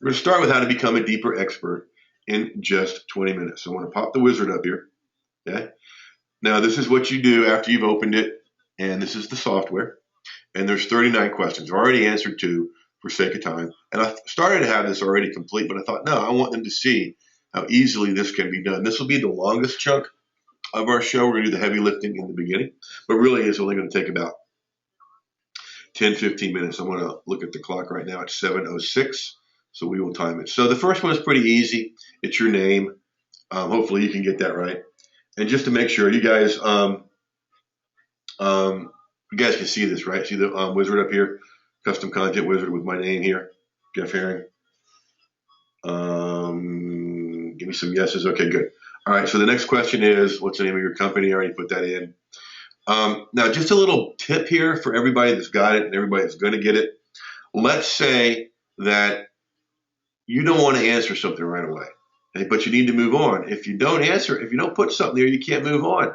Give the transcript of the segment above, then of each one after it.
We're going to start with how to become a deeper expert in just 20 minutes. So I want to pop the wizard up here. Okay. Now this is what you do after you've opened it, and this is the software. And there's 39 questions. I've already answered 2 for sake of time. And I started to have this already complete, but I thought, no, I want them to see how easily this can be done. This will be the longest chunk of our show. We're going to do the heavy lifting in the beginning, but really it's only going to take about 10, 15 minutes. I'm going to look at the clock right now. It's 7:06, so we will time it. So the first one is pretty easy. It's your name. Hopefully you can get that right. And just to make sure, you guys can see this, right? See the wizard up here? Custom content wizard with my name here, Jeff Herring. Give me some yeses. Okay, good. All right, so the next question is, what's the name of your company? I already put that in. Now, just a little tip here for everybody that's got it and everybody that's going to get it. Let's say that you don't want to answer something right away, okay, but you need to move on. If you don't answer, if you don't put something there, you can't move on.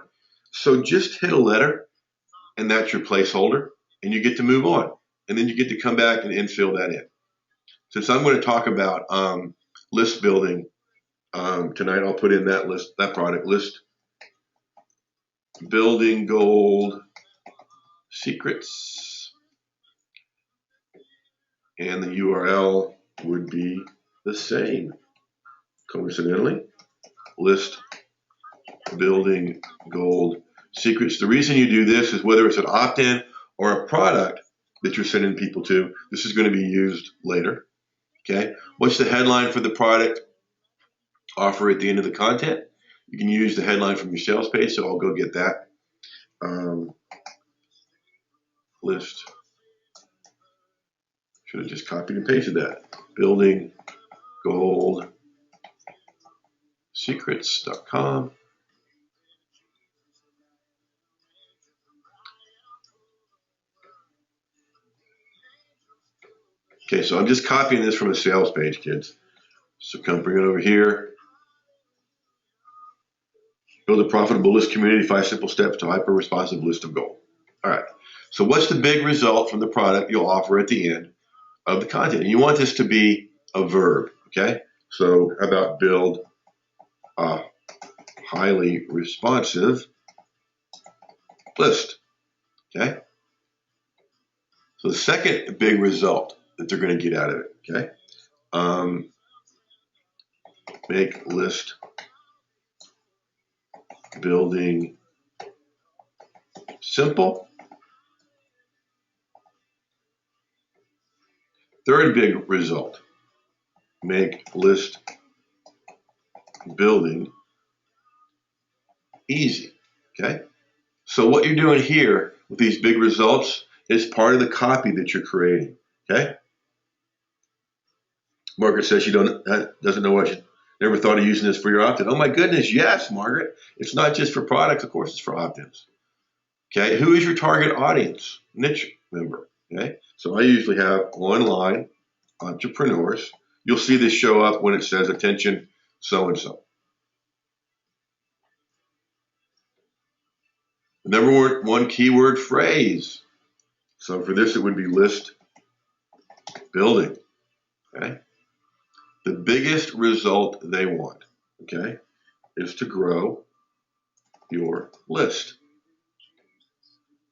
So just hit a letter, and that's your placeholder, and you get to move on. And then you get to come back and infill that in. Since I'm going to talk about list building tonight, I'll put in that list, that product list, building gold secrets, and the URL would be the same. Coincidentally, list building gold secrets. The reason you do this is whether it's an opt-in or a product that you're sending people to, this is going to be used later. Okay, what's the headline for the product offer at the end of the content? You can use the headline from your sales page, so I'll go get that. List. Should have just copied and pasted that. Building gold secrets.com. Okay, so I'm just copying this from a sales page, kids. So come bring it over here. Build a profitable list community, 5 simple steps to hyper-responsive list of gold. All right, so what's the big result from the product you'll offer at the end of the content? And you want this to be a verb, okay? So how about build a highly responsive list, okay? So the second big result that they're going to get out of it, okay? Make list building simple. Third big result, make list building easy, okay? So what you're doing here with these big results is part of the copy that you're creating, okay? Margaret says she doesn't know what she never thought of using this for your opt-in. Oh my goodness, yes, Margaret. It's not just for products, of course it's for opt-ins. Okay, who is your target audience? Niche member, okay? So I usually have online entrepreneurs. You'll see this show up when it says attention so-and-so. The number one keyword phrase. So for this, it would be list building, okay? The biggest result they want, okay, is to grow your list.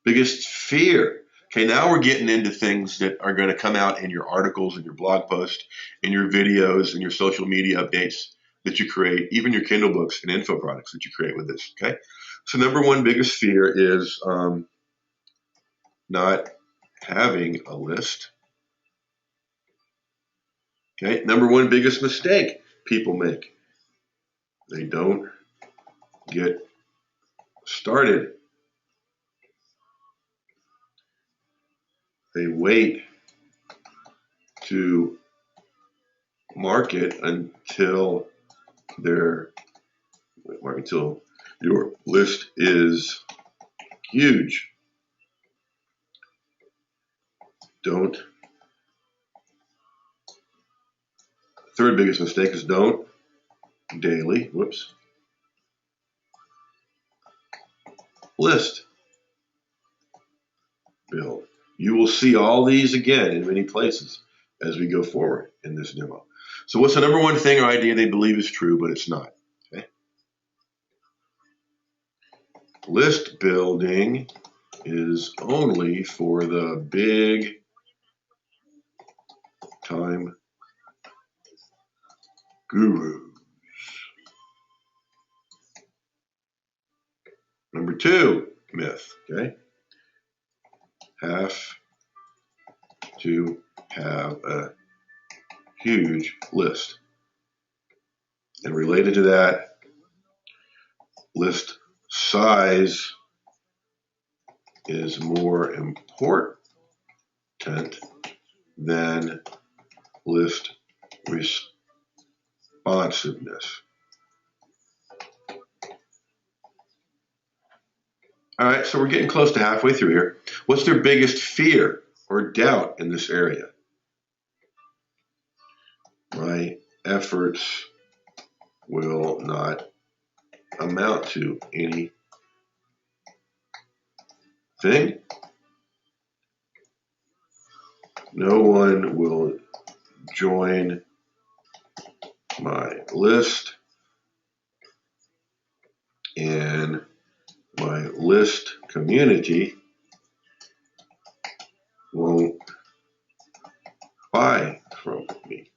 Biggest fear. Okay, now we're getting into things that are going to come out in your articles and your blog posts, in your videos and your social media updates that you create, even your Kindle books and info products that you create with this, okay? So number one biggest fear is not having a list. Okay, number one biggest mistake people make. They don't get started. They wait to market until your list is huge. Third biggest mistake is don't daily, list build. You will see all these again in many places as we go forward in this demo. So what's the number one thing or idea they believe is true, but it's not? Okay. List building is only for the big time gurus. Number two myth, okay? Have to have a huge list. And related to that, list size is more important than list responsiveness. All right, so we're getting close to halfway through here. What's their biggest fear or doubt in this area? My efforts will not amount to anything. No one will join my list, and my list community won't buy from me.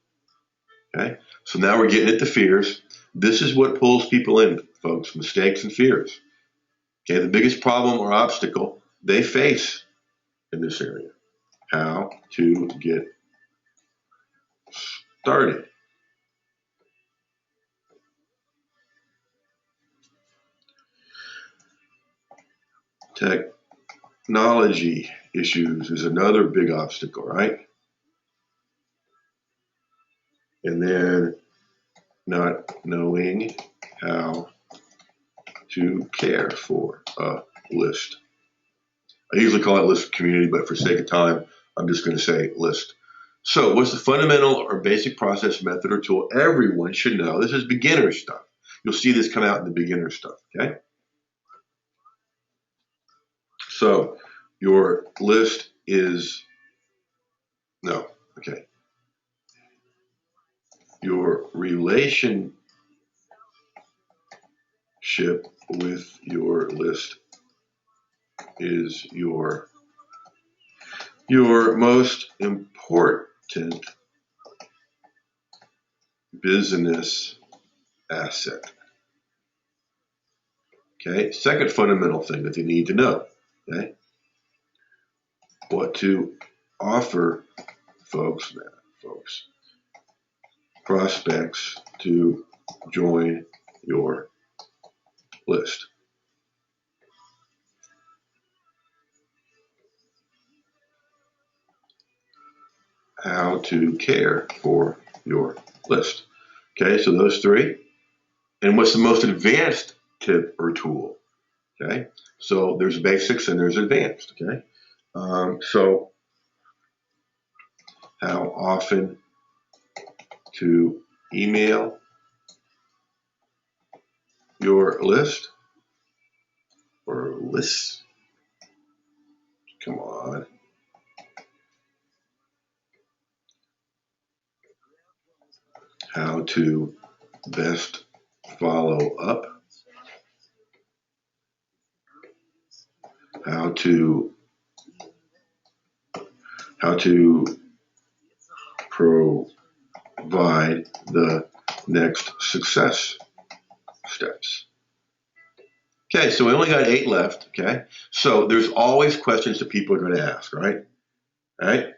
Okay, so now we're getting at the fears. This is what pulls people in, folks, mistakes and fears. Okay, the biggest problem or obstacle they face in this area. How to get started. Technology issues is another big obstacle, right? And then not knowing how to care for a list. I usually call it list community, but for sake of time, I'm just going to say list. So what's the fundamental or basic process, method, or tool everyone should know? This is beginner stuff. You'll see this come out in the beginner stuff, okay? So your list is, no, okay. Your relationship with your list is your most important business asset. Okay, second fundamental thing that they need to know. Okay, what to offer folks, prospects to join your list. How to care for your list. Okay, so those three. And what's the most advanced tip or tool? Okay, so there's basics and there's advanced. Okay, so how often to email your list or lists? Come on. How to best follow up. How to provide the next success steps. Okay, so we only got 8 left, okay? So there's always questions that people are going to ask, right? All right?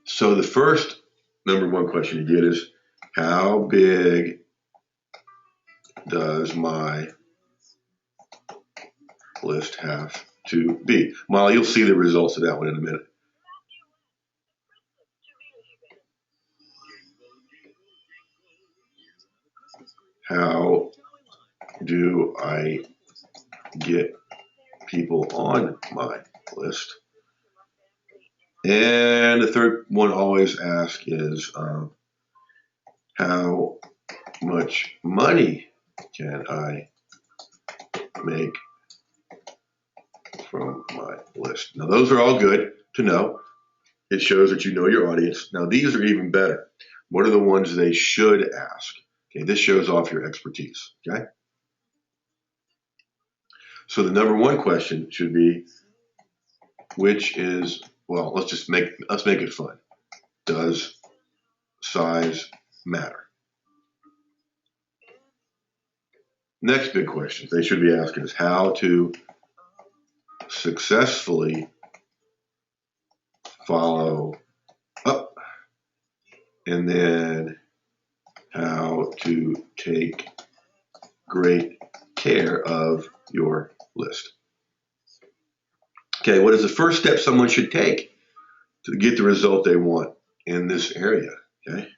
So the first number one question you get is, how big does my list have to be? Molly, you'll see the results of that one in a minute. How do I get people on my list? And the third one always asked is, how much money can I make from my list? Now, those are all good to know. It shows that you know your audience. Now, these are even better. What are the ones they should ask? Okay, this shows off your expertise. Okay. So the number one question should be, which is, well, let's make it fun. Does size matter? Next big question they should be asking is how to successfully follow up, and then how to take great care of your list. Okay, what is the first step someone should take to get the result they want in this area? Okay,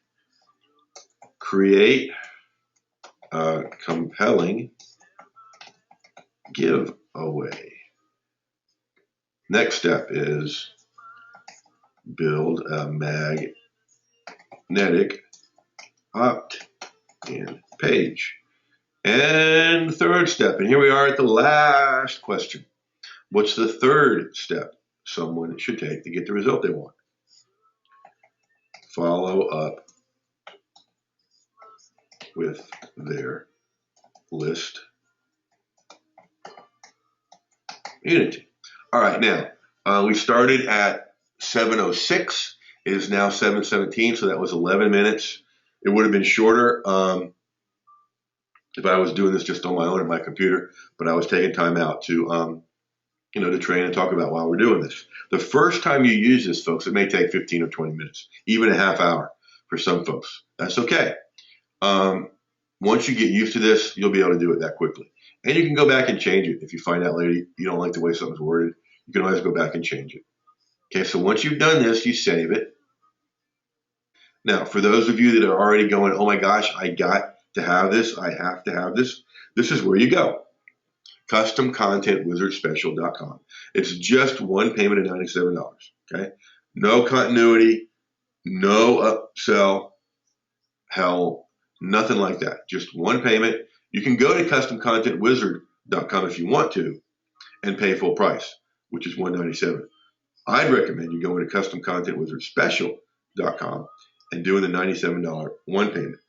create a compelling giveaway. Next step is build a magnetic opt-in page. And third step, and here we are at the last question. What's the third step someone should take to get the result they want? Follow up with their list community. All right, now we started at 7:06. It is now 7:17, so that was 11 minutes. It would have been shorter if I was doing this just on my own at my computer, but I was taking time out to to train and talk about while we're doing this. The first time you use this, folks, it may take 15 or 20 minutes, even a half hour for some folks. That's okay. Once you get used to this, you'll be able to do it that quickly. And you can go back and change it. If you find out later you don't like the way something's worded, you can always go back and change it. Okay, so once you've done this, you save it. Now, for those of you that are already going, oh my gosh, I got to have this, I have to have this, this is where you go. CustomContentWizardSpecial.com. It's just one payment of $97. Okay, no continuity, no upsell, hell, nothing like that. Just one payment. You can go to CustomContentWizard.com if you want to and pay full price, which is $197. I'd recommend you going to CustomContentWizardSpecial.com and doing the $97 one payment.